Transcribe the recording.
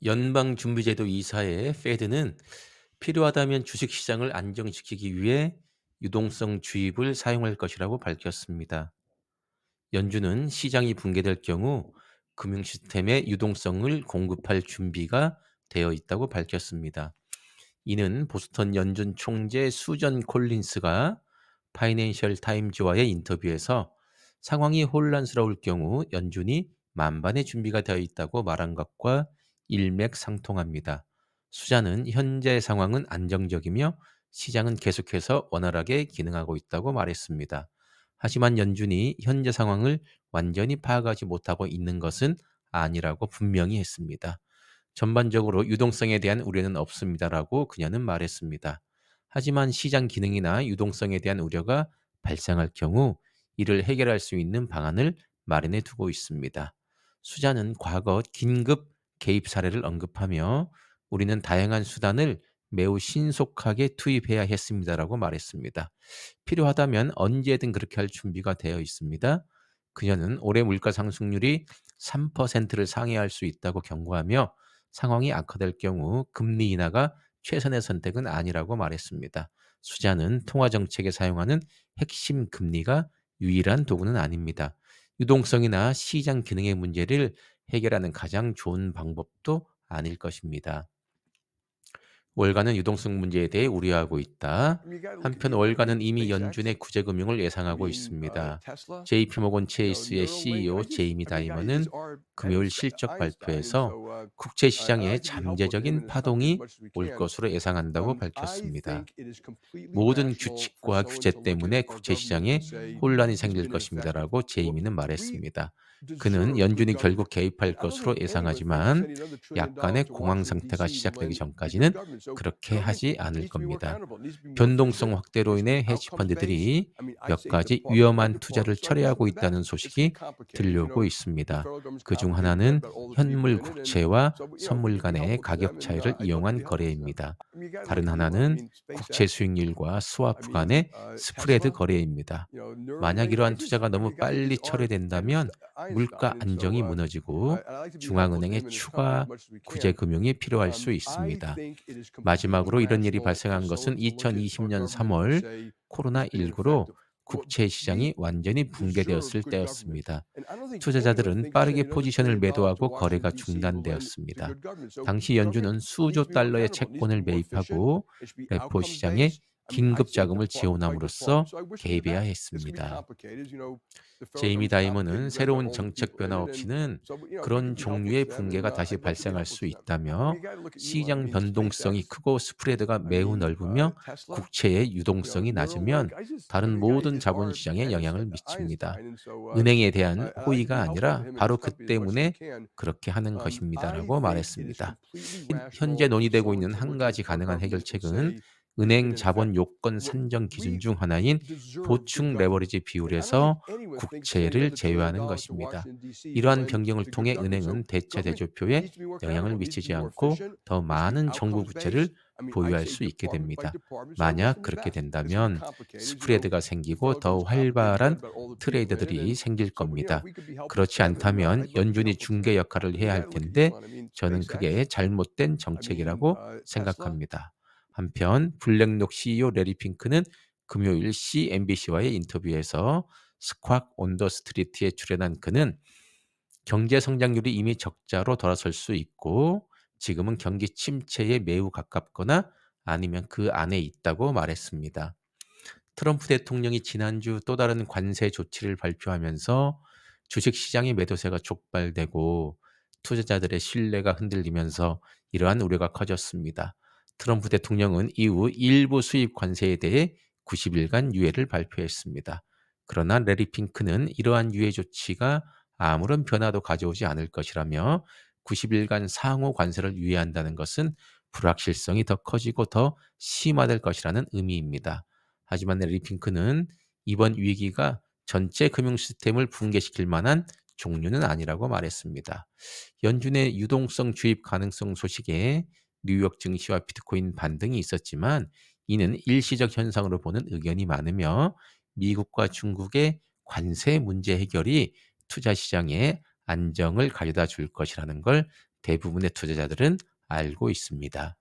연방준비제도 이사회 페드는 필요하다면 주식시장을 안정시키기 위해 유동성 주입을 사용할 것이라고 밝혔습니다. 연준은 시장이 붕괴될 경우 금융 시스템에 유동성을 공급할 준비가 되어 있다고 밝혔습니다. 이는 보스턴 연준 총재 수전 콜린스가 파이낸셜 타임즈와의 인터뷰에서 상황이 혼란스러울 경우 연준이 만반의 준비가 되어 있다고 말한 것과 일맥상통합니다. 수자는 현재 상황은 안정적이며 시장은 계속해서 원활하게 기능하고 있다고 말했습니다. 하지만 연준이 현재 상황을 완전히 파악하지 못하고 있는 것은 아니라고 분명히 했습니다. 전반적으로 유동성에 대한 우려는 없습니다라고 그녀는 말했습니다. 하지만 시장 기능이나 유동성에 대한 우려가 발생할 경우 이를 해결할 수 있는 방안을 마련해 두고 있습니다. 수자는 과거 긴급 개입 사례를 언급하며 우리는 다양한 수단을 매우 신속하게 투입해야 했습니다라고 말했습니다. 필요하다면 언제든 그렇게 할 준비가 되어 있습니다. 그녀는 올해 물가 상승률이 3%를 상회할 수 있다고 경고하며 상황이 악화될 경우 금리 인하가 최선의 선택은 아니라고 말했습니다. 수자는 통화 정책에 사용하는 핵심 금리가 유일한 도구는 아닙니다. 유동성이나 시장 기능의 문제를 해결하는 가장 좋은 방법도 아닐 것입니다. 월가는 유동성 문제에 대해 우려하고 있다. I mean, you gotta look at 한편 the I mean, 월가는 이미 연준의 SpaceX, 구제금융을 I 예상하고 mean, 있습니다. Tesla, JP모건 Neuralink. 체이스의 CEO 제이미 I mean, guys, these 다이먼은 are and 금요일 실적 Einstein, and 발표에서 so 국채 I 시장에 like to be helpful to him in 잠재적인 his company as 파동이 much as we 올 can. 것으로 예상한다고 I 밝혔습니다. think it is completely 모든 rational for 규칙과 someone 규제 to look at 때문에 our 국채 government and 시장에 say 혼란이 it's 생길 been ineffective. 것입니다라고 Well, 제이미는 we 말했습니다. 그는 deserve good 연준이 결국 government. 개입할 And I don't 것으로 think anyone thinks 예상하지만 sending another $1 trillion 약간의 to 공황 Washington, 상태가 D.C. will 시작되기 be good 전까지는 government. So 그렇게 government 하지 않을 needs to be more 겁니다. accountable. It needs to be more 변동성 efficient. It 확대로 needs to be 인해 헤지 outcomes based. 펀드들이 I mean, I'd 몇 say 가지 Department of 위험한 Labor, Department 투자를 of Studies, some 철회하고 of that, 있다는 it's too 소식이 complicated. 들려오고 The 있습니다. federal government's 그중 complicated. We got 하나는 about all the people 현물 in it. And 국채와 so, if we 선물 could be 간의 helpful to 가격 them, and 차이를 I'd love to 이용한 be helpful to them. 거래입니다. I mean, you got to look 다른 at Elon. I 하나는 mean, 국채 SpaceX. 수익률과 I 스와프 mean, 간의 스프레드 Tesla. 거래입니다. 만약 Neuralink. 이러한 투자가 너무 Guys, 빨리 these are 철회된다면 물가 Einstein. And 안정이 so 무너지고 I like to be helpful to 중앙은행의 him and his company as 추가 much as we 구제 can. 금융이 필요할 수 I 있습니다. think it is completely 마지막으로 이런 일이 rational for 발생한 것은 someone to look at our 2020년 government and 3월 say it's been 코로나19로 ineffective. Well, 국채 we 시장이 완전히 deserve 붕괴되었을 good government. 때였습니다. And I don't think anyone 투자자들은 thinks 빠르게 sending another 포지션을 $1 trillion to 매도하고 Washington, 거래가 D.C. will lend to 중단되었습니다. good government. So 당시 government 연준은 needs 수조 to be more 달러의 accountable. It needs to be 채권을 more efficient. 매입하고 It should be 레포 outcomes 시장에 based. I mean, I 긴급 think 자금을 department by department. 지원함으로써 So I wish them the 개입해야 best. It's going to be 했습니다. complicated. The federal 제이미 government's complicated. 다이먼은 You got 새로운 all the 정책 people in 변화 it. And 없이는 so, if we could 그런 be helpful to 종류의 them, and 붕괴가 다시 I'd love to be 발생할 helpful 수 to them. I mean, 있다며 you got to look at Elon. I 시장 mean, 변동성이 SpaceX. 크고 스프레드가 I 매우 mean, 넓으며 Tesla. 국채의 유동성이 낮으면 Neuralink. I 다른 mean, guys, 모든 these 자본 are 시장에 영향을 미칩니다. Einstein. And so, 은행에 대한 I like to 호의가 be helpful to 아니라 him and his 바로 그 company as much as we 때문에 can. 그렇게 하는 I 것입니다라고 think it is 말했습니다. completely 현재 rational for 논의되고 someone 있는 to 한 look at 가지 our 가능한 government and 해결책은 say it's been 은행 자본 ineffective. 요건 산정 기준 We 중 하나인 deserve good 보충 government. 레버리지 And I don't think 비율에서 anyone thinks sending 국채를 another 제외하는 $1 trillion to 것입니다. Washington, D.C. will 이러한 lend 변경을 to good 통해 government. So 은행은 대체 government 대조표에 needs to be more 영향을 accountable. It needs to 미치지 be more 않고 efficient. 더 It needs to be 많은 정부 outcomes based. 부채를 I mean, I'd 보유할 say 수 있게 department by 됩니다. department. So I wish 만약 them the 그렇게 best. It's going to be 된다면 complicated. 스프레드가 The 생기고 federal 더 government's complicated. You got 활발한 about all the people in it. 트레이더들이 And 생길 so, if 겁니다. we could be helpful to 그렇지 them, and 않다면 I'd love to be 연준이 helpful to them. 중개 역할을 You 해야 할 got to look at 텐데 Elon. I mean, 저는 그게 SpaceX. 잘못된 I mean, 정책이라고 Tesla. 생각합니다. 한편 블랙록 CEO 레리 핑크는 금요일 CNBC와의 인터뷰에서 스쿼크 온 더 스트리트에 출연한 그는 경제 성장률이 이미 적자로 돌아설 수 있고 지금은 경기 침체에 매우 가깝거나 아니면 그 안에 있다고 말했습니다. 트럼프 대통령이 지난주 또 다른 관세 조치를 발표하면서 주식시장의 매도세가 촉발되고 투자자들의 신뢰가 흔들리면서 이러한 우려가 커졌습니다. 트럼프 대통령은 이후 일부 수입 관세에 대해 90일간 유예를 발표했습니다. 그러나 레리 핑크는 이러한 유예 조치가 아무런 변화도 가져오지 않을 것이라며 90일간 상호 관세를 유예한다는 것은 불확실성이 더 커지고 더 심화될 것이라는 의미입니다. 하지만 레리 핑크는 이번 위기가 전체 금융 시스템을 붕괴시킬 만한 종류는 아니라고 말했습니다. 연준의 유동성 주입 가능성 소식에 뉴욕 증시와 비트코인 반등이 있었지만 이는 일시적 현상으로 보는 의견이 많으며 미국과 중국의 관세 문제 해결이 투자 시장에 안정을 가져다 줄 것이라는 걸 대부분의 투자자들은 알고 있습니다.